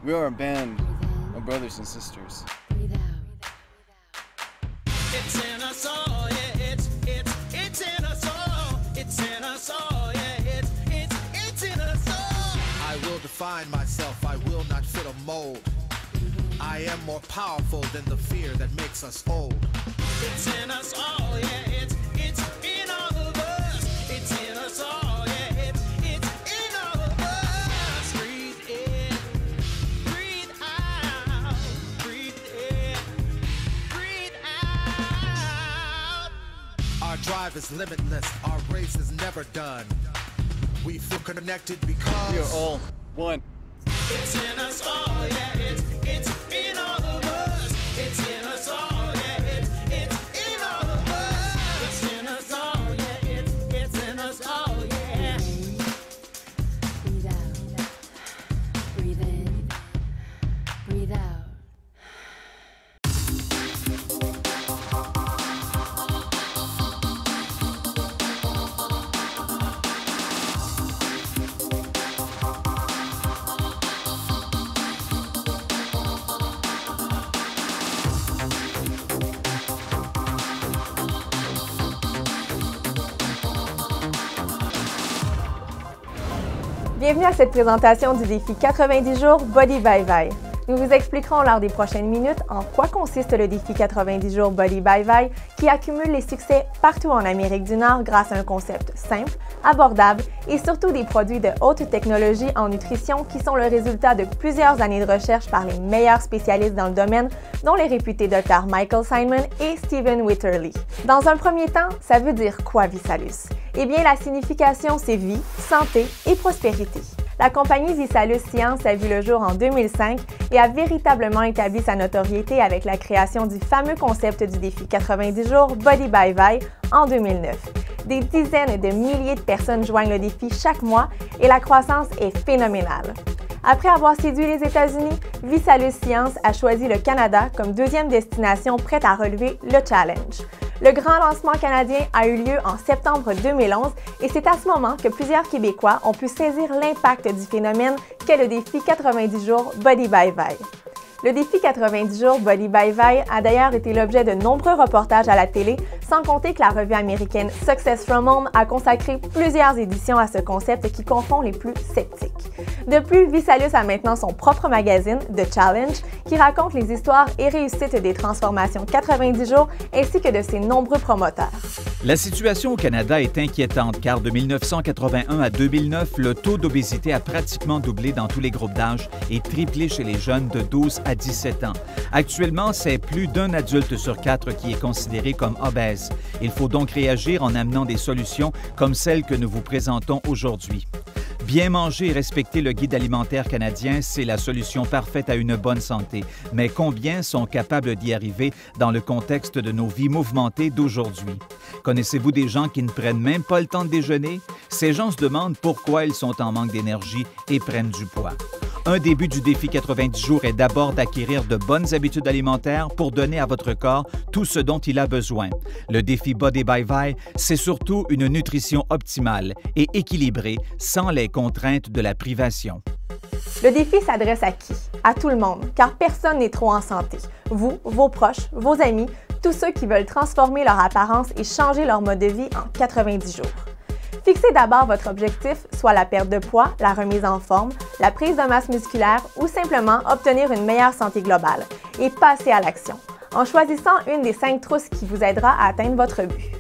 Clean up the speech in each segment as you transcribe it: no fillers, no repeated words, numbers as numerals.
We are a band of brothers and sisters. It's in us all, yeah, it's in us all. It's in us all, yeah, it's in us all. I will define myself, I will not fit a mold. I am more powerful than the fear that makes us old. It's in us all, yeah, it's in all of us. It's in us all, yeah, it's in all of us. Breathe in, breathe out, breathe in, breathe out. Our drive is limitless, our race is never done. We feel connected because We are all one. It's in us all, yeah, it's in all of us. It's in us all, yeah, it's in all of us. It's in us all, yeah, it's in us all, yeah. Breathe out. Breathe in. Breathe out. Bienvenue à cette présentation du défi 90 jours Body by Vi. Nous vous expliquerons lors des prochaines minutes en quoi consiste le défi 90 jours Body by Vi qui accumule les succès partout en Amérique du Nord grâce à un concept simple, abordable et surtout des produits de haute technologie en nutrition qui sont le résultat de plusieurs années de recherche par les meilleurs spécialistes dans le domaine, dont les réputés Dr Michael Symon et Stephen Witterly. Dans un premier temps, ça veut dire quoi Visalus? Eh bien, la signification, c'est vie, santé et prospérité. La compagnie Visalus Science a vu le jour en 2005 et a véritablement établi sa notoriété avec la création du fameux concept du défi 90 jours Body by Vi en 2009. Des dizaines de milliers de personnes joignent le défi chaque mois et la croissance est phénoménale. Après avoir séduit les États-Unis, Visalus Science a choisi le Canada comme deuxième destination prête à relever le challenge. Le grand lancement canadien a eu lieu en septembre 2011 et c'est à ce moment que plusieurs Québécois ont pu saisir l'impact du phénomène qu'est le défi 90 jours Body by Vi. Le défi 90 jours Body by Vi a d'ailleurs été l'objet de nombreux reportages à la télé, sans compter que la revue américaine Success from Home a consacré plusieurs éditions à ce concept qui confond les plus sceptiques. De plus, Visalus a maintenant son propre magazine, The Challenge, qui raconte les histoires et réussites des transformations 90 jours ainsi que de ses nombreux promoteurs. La situation au Canada est inquiétante car de 1981 à 2009, le taux d'obésité a pratiquement doublé dans tous les groupes d'âge et triplé chez les jeunes de 12 à 17 ans. Actuellement, c'est plus d'un adulte sur 4 qui est considéré comme obèse. Il faut donc réagir en amenant des solutions comme celles que nous vous présentons aujourd'hui. Bien manger et respecter le guide alimentaire canadien, c'est la solution parfaite à une bonne santé. Mais combien sont capables d'y arriver dans le contexte de nos vies mouvementées d'aujourd'hui? Connaissez-vous des gens qui ne prennent même pas le temps de déjeuner? Ces gens se demandent pourquoi ils sont en manque d'énergie et prennent du poids. Un des buts du défi 90 jours est d'abord d'acquérir de bonnes habitudes alimentaires pour donner à votre corps tout ce dont il a besoin. Le défi Body by Vi, c'est surtout une nutrition optimale et équilibrée sans les contraintes de la privation. Le défi s'adresse à qui? À tout le monde, car personne n'est trop en santé. Vous, vos proches, vos amis, tous ceux qui veulent transformer leur apparence et changer leur mode de vie en 90 jours. Fixez d'abord votre objectif, soit la perte de poids, la remise en forme, la prise de masse musculaire ou simplement obtenir une meilleure santé globale, et passez à l'action, en choisissant une des 5 trousses qui vous aidera à atteindre votre but.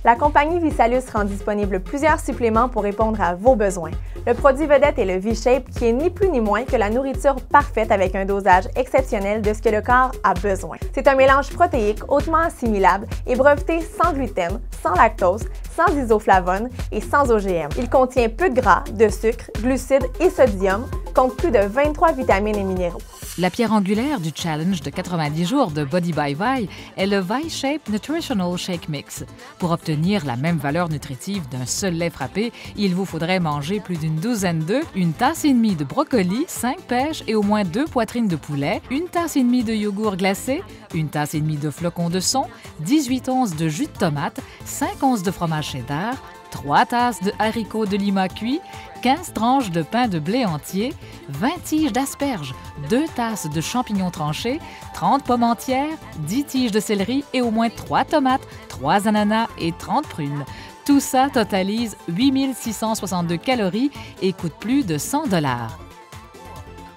La compagnie Visalus rend disponible plusieurs suppléments pour répondre à vos besoins. Le produit vedette est le V-Shape qui est ni plus ni moins que la nourriture parfaite avec un dosage exceptionnel de ce que le corps a besoin. C'est un mélange protéique hautement assimilable et breveté sans gluten, sans lactose, sans isoflavones et sans OGM. Il contient peu de gras, de sucre, glucides et sodium, compte plus de 23 vitamines et minéraux. La pierre angulaire du challenge de 90 jours de Body by Vi est le Vi-Shape Nutritional Shake Mix. Pour obtenir la même valeur nutritive d'un seul lait frappé, il vous faudrait manger plus d'une douzaine d'œufs, une tasse et demie de brocoli, 5 pêches et au moins 2 poitrines de poulet, une tasse et demie de yogourt glacé, une tasse et demie de flocons de son, 18 onces de jus de tomate, 5 onces de fromage cheddar, 3 tasses de haricots de lima cuits, 15 tranches de pain de blé entier, 20 tiges d'asperges, 2 tasses de champignons tranchés, 30 pommes entières, 10 tiges de céleri et au moins 3 tomates, 3 ananas et 30 prunes. Tout ça totalise 8662 calories et coûte plus de 100 $.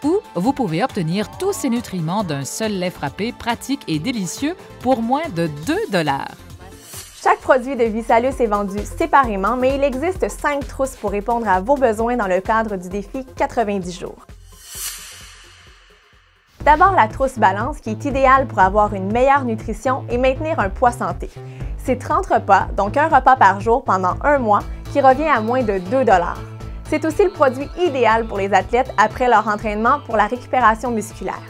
Ou vous pouvez obtenir tous ces nutriments d'un seul lait frappé pratique et délicieux pour moins de 2 $. Chaque produit de Visalus est vendu séparément, mais il existe 5 trousses pour répondre à vos besoins dans le cadre du défi 90 jours. D'abord, la trousse Balance, qui est idéale pour avoir une meilleure nutrition et maintenir un poids santé. C'est 30 repas, donc un repas par jour pendant un mois, qui revient à moins de 2 $. C'est aussi le produit idéal pour les athlètes après leur entraînement pour la récupération musculaire.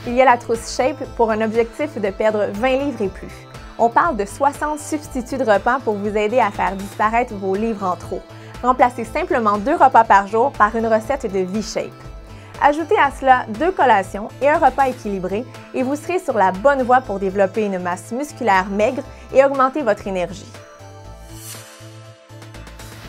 Il y a la trousse Shape pour un objectif de perdre 20 livres et plus. On parle de 60 substituts de repas pour vous aider à faire disparaître vos livres en trop. Remplacez simplement 2 repas par jour par une recette de V-Shape. Ajoutez à cela 2 collations et un repas équilibré et vous serez sur la bonne voie pour développer une masse musculaire maigre et augmenter votre énergie.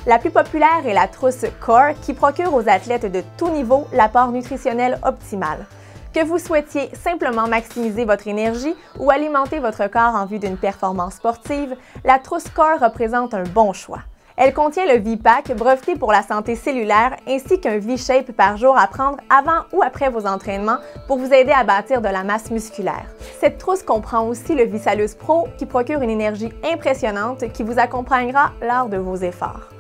La plus populaire est la trousse Core qui procure aux athlètes de tout niveau l'apport nutritionnel optimal. Que vous souhaitiez simplement maximiser votre énergie ou alimenter votre corps en vue d'une performance sportive, la trousse Core représente un bon choix. Elle contient le V-Pack, breveté pour la santé cellulaire, ainsi qu'un V-Shape par jour à prendre avant ou après vos entraînements pour vous aider à bâtir de la masse musculaire. Cette trousse comprend aussi le Visalus Pro qui procure une énergie impressionnante qui vous accompagnera lors de vos efforts.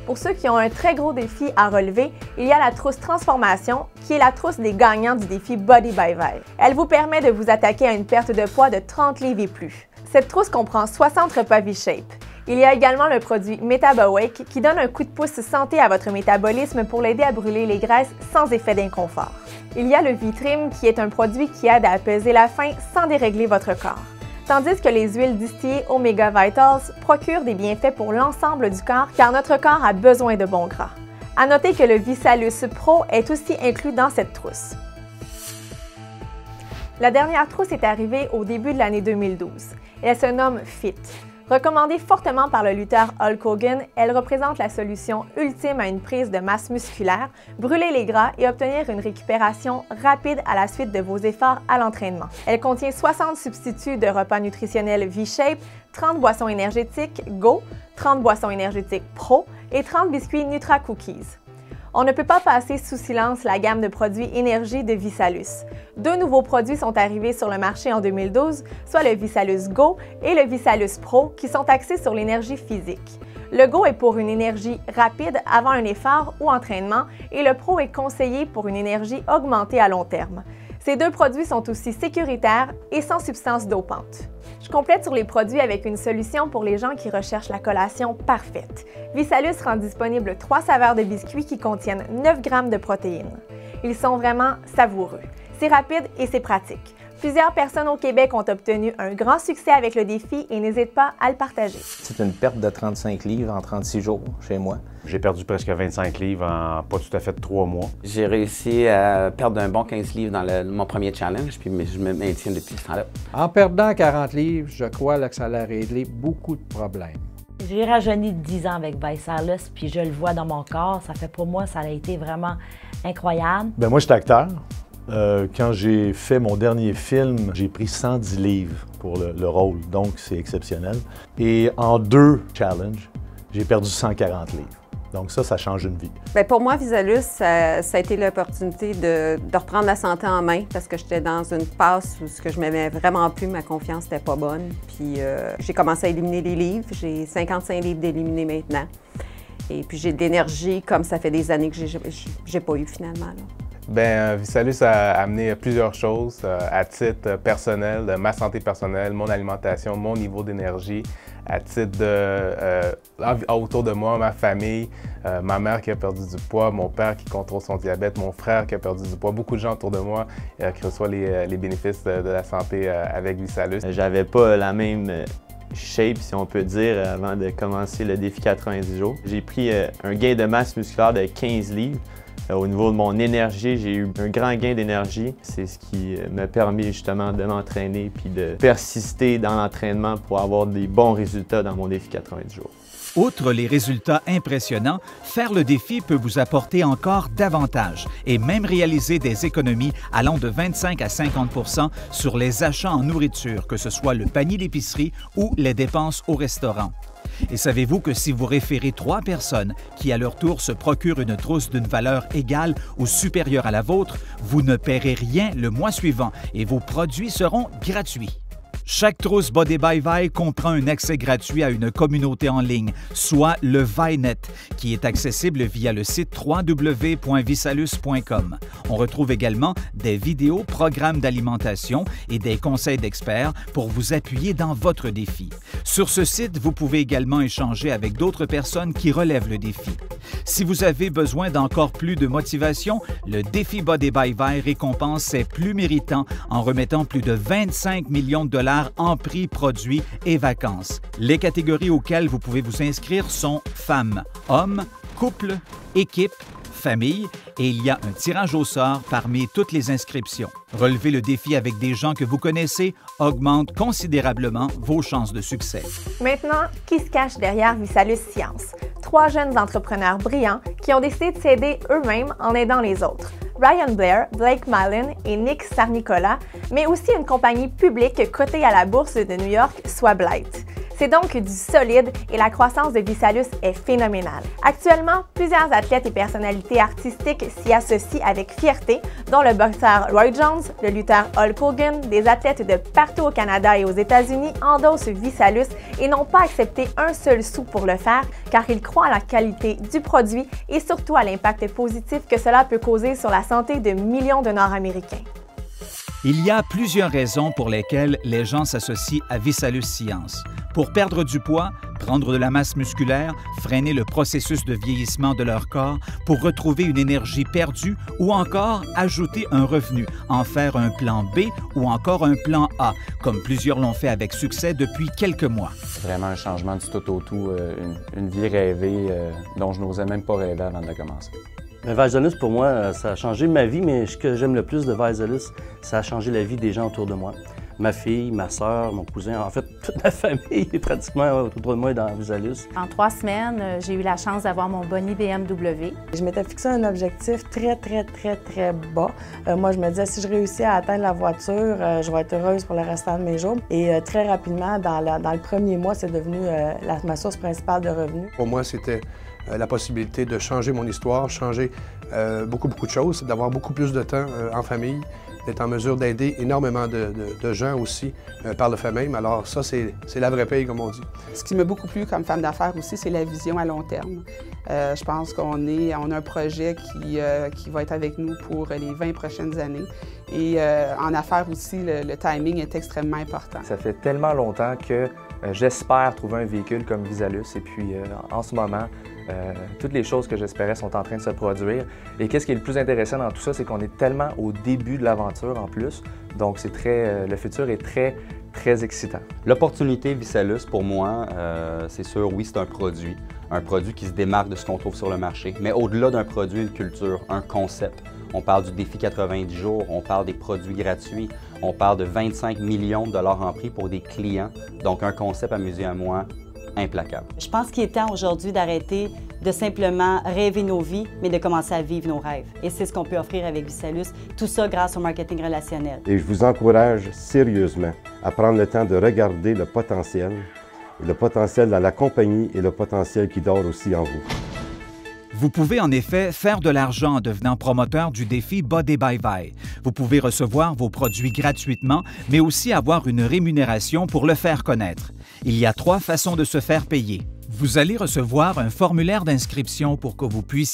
Pour ceux qui ont un très gros défi à relever, il y a la trousse Transformation, qui est la trousse des gagnants du défi Body by Vi. Elle vous permet de vous attaquer à une perte de poids de 30 livres et plus. Cette trousse comprend 60 repas V-Shape. Il y a également le produit MetaboWake qui donne un coup de pouce santé à votre métabolisme pour l'aider à brûler les graisses sans effet d'inconfort. Il y a le V-Trim qui est un produit qui aide à apaiser la faim sans dérégler votre corps. Tandis que les huiles distillées Omega Vitals procurent des bienfaits pour l'ensemble du corps car notre corps a besoin de bons gras. À noter que le Visalus Pro est aussi inclus dans cette trousse. La dernière trousse est arrivée au début de l'année 2012. Elle se nomme Fit. Recommandée fortement par le lutteur Hulk Hogan, elle représente la solution ultime à une prise de masse musculaire, brûler les gras et obtenir une récupération rapide à la suite de vos efforts à l'entraînement. Elle contient 60 substituts de repas nutritionnels V-Shape, 30 boissons énergétiques Go, 30 boissons énergétiques Pro et 30 biscuits Nutra Cookies. On ne peut pas passer sous silence la gamme de produits énergie de Visalus. 2 nouveaux produits sont arrivés sur le marché en 2012, soit le Visalus Go et le Visalus Pro, qui sont axés sur l'énergie physique. Le Go est pour une énergie rapide avant un effort ou entraînement et le Pro est conseillé pour une énergie augmentée à long terme. Ces 2 produits sont aussi sécuritaires et sans substances dopantes. Je complète sur les produits avec une solution pour les gens qui recherchent la collation parfaite. Visalus rend disponible 3 saveurs de biscuits qui contiennent 9 grammes de protéines. Ils sont vraiment savoureux. C'est rapide et c'est pratique. Plusieurs personnes au Québec ont obtenu un grand succès avec le défi et n'hésitent pas à le partager. C'est une perte de 35 livres en 36 jours chez moi. J'ai perdu presque 25 livres en pas tout à fait 3 mois. J'ai réussi à perdre un bon 15 livres dans mon premier challenge, puis je me maintiens depuis ce temps-là. En perdant 40 livres, je crois là, que ça allait régler beaucoup de problèmes. J'ai rajeuni de 10 ans avec Visalus, puis je le vois dans mon corps. Ça fait pour moi, ça a été vraiment incroyable. Bien, moi, je suis acteur. Quand j'ai fait mon dernier film, j'ai pris 110 livres pour le rôle, donc c'est exceptionnel. Et en 2 challenges, j'ai perdu 140 livres. Donc ça change une vie. Bien, pour moi, Visalus, ça a été l'opportunité de reprendre la santé en main parce que j'étais dans une passe où je m'aimais vraiment plus, ma confiance n'était pas bonne. Puis j'ai commencé à éliminer les livres. J'ai 55 livres d'éliminer maintenant. Et puis j'ai de l'énergie comme ça fait des années que j'ai pas eu finalement. Là. Bien, Visalus a amené plusieurs choses à titre personnel, de ma santé personnelle, mon alimentation, mon niveau d'énergie, à titre autour de moi, ma famille, ma mère qui a perdu du poids, mon père qui contrôle son diabète, mon frère qui a perdu du poids, beaucoup de gens autour de moi qui reçoivent les bénéfices de la santé avec Visalus. J'avais pas la même shape, si on peut dire, avant de commencer le défi 90 jours. J'ai pris un gain de masse musculaire de 15 livres. Au niveau de mon énergie, j'ai eu un grand gain d'énergie. C'est ce qui m'a permis justement de m'entraîner puis de persister dans l'entraînement pour avoir des bons résultats dans mon défi 90 jours. Outre les résultats impressionnants, faire le défi peut vous apporter encore davantage et même réaliser des économies allant de 25 à 50 % sur les achats en nourriture, que ce soit le panier d'épicerie ou les dépenses au restaurant. Et savez-vous que si vous référez 3 personnes qui, à leur tour, se procurent une trousse d'une valeur égale ou supérieure à la vôtre, vous ne paierez rien le mois suivant et vos produits seront gratuits. Chaque trousse Body by Vi comprend un accès gratuit à une communauté en ligne, soit le ViNet, qui est accessible via le site www.visalus.com. On retrouve également des vidéos, programmes d'alimentation et des conseils d'experts pour vous appuyer dans votre défi. Sur ce site, vous pouvez également échanger avec d'autres personnes qui relèvent le défi. Si vous avez besoin d'encore plus de motivation, le défi Body by Vi récompense ses plus méritants en remettant plus de 25 millions de dollars en prix, produits et vacances. Les catégories auxquelles vous pouvez vous inscrire sont femmes, hommes, couple, équipe, famille et il y a un tirage au sort parmi toutes les inscriptions. Relever le défi avec des gens que vous connaissez augmente considérablement vos chances de succès. Maintenant, qui se cache derrière Visalus Science? 3 jeunes entrepreneurs brillants qui ont décidé de s'aider eux-mêmes en aidant les autres. Ryan Blair, Blake Mallon et Nick Sarnicola, mais aussi une compagnie publique cotée à la bourse de New York, soit Blight. C'est donc du solide et la croissance de Visalus est phénoménale. Actuellement, plusieurs athlètes et personnalités artistiques s'y associent avec fierté, dont le boxeur Roy Jones, le lutteur Hulk Hogan, des athlètes de partout au Canada et aux États-Unis endossent Visalus et n'ont pas accepté un seul sou pour le faire, car ils croient à la qualité du produit et surtout à l'impact positif que cela peut causer sur la santé de millions de Nord-Américains. Il y a plusieurs raisons pour lesquelles les gens s'associent à Visalus Science. Pour perdre du poids, prendre de la masse musculaire, freiner le processus de vieillissement de leur corps, pour retrouver une énergie perdue ou encore ajouter un revenu, en faire un plan B ou encore un plan A, comme plusieurs l'ont fait avec succès depuis quelques mois. Vraiment un changement du tout au tout, une vie rêvée dont je n'osais même pas rêver avant de commencer. Visalus, pour moi, ça a changé ma vie, mais ce que j'aime le plus de Visalus, ça a changé la vie des gens autour de moi. Ma fille, ma soeur, mon cousin, en fait, toute ma famille est pratiquement autour de moi dans Visalus. En 3 semaines, j'ai eu la chance d'avoir mon boni BMW. Je m'étais fixé un objectif très bas. Moi, je me disais, si je réussis à atteindre la voiture, je vais être heureuse pour le restant de mes jours. Et très rapidement, dans le premier mois, c'est devenu ma source principale de revenus. Pour moi, c'était la possibilité de changer mon histoire, changer beaucoup de choses, d'avoir beaucoup plus de temps en famille, d'être en mesure d'aider énormément de gens aussi par le fait même. Alors ça, c'est la vraie paye, comme on dit. Ce qui m'a beaucoup plu comme femme d'affaires aussi, c'est la vision à long terme. Je pense qu'on a un projet qui va être avec nous pour les 20 prochaines années. Et en affaires aussi, le timing est extrêmement important. Ça fait tellement longtemps que j'espère trouver un véhicule comme Visalus et puis en ce moment, toutes les choses que j'espérais sont en train de se produire. Et qu'est-ce qui est le plus intéressant dans tout ça, c'est qu'on est tellement au début de l'aventure en plus. Donc le futur est très excitant. L'opportunité Visalus, pour moi, c'est sûr, oui, c'est un produit qui se démarque de ce qu'on trouve sur le marché. Mais au-delà d'un produit, une culture, un concept. On parle du défi 90 jours, on parle des produits gratuits, on parle de 25 millions de dollars en prix pour des clients. Donc un concept, à mes yeux, à moi, implacable. Je pense qu'il est temps aujourd'hui d'arrêter de simplement rêver nos vies, mais de commencer à vivre nos rêves. Et c'est ce qu'on peut offrir avec Visalus, tout ça grâce au marketing relationnel. Et je vous encourage sérieusement à prendre le temps de regarder le potentiel dans la compagnie et le potentiel qui dort aussi en vous. Vous pouvez en effet faire de l'argent en devenant promoteur du défi Body by Vi. Vous pouvez recevoir vos produits gratuitement, mais aussi avoir une rémunération pour le faire connaître. Il y a 3 façons de se faire payer. Vous allez recevoir un formulaire d'inscription pour que vous puissiez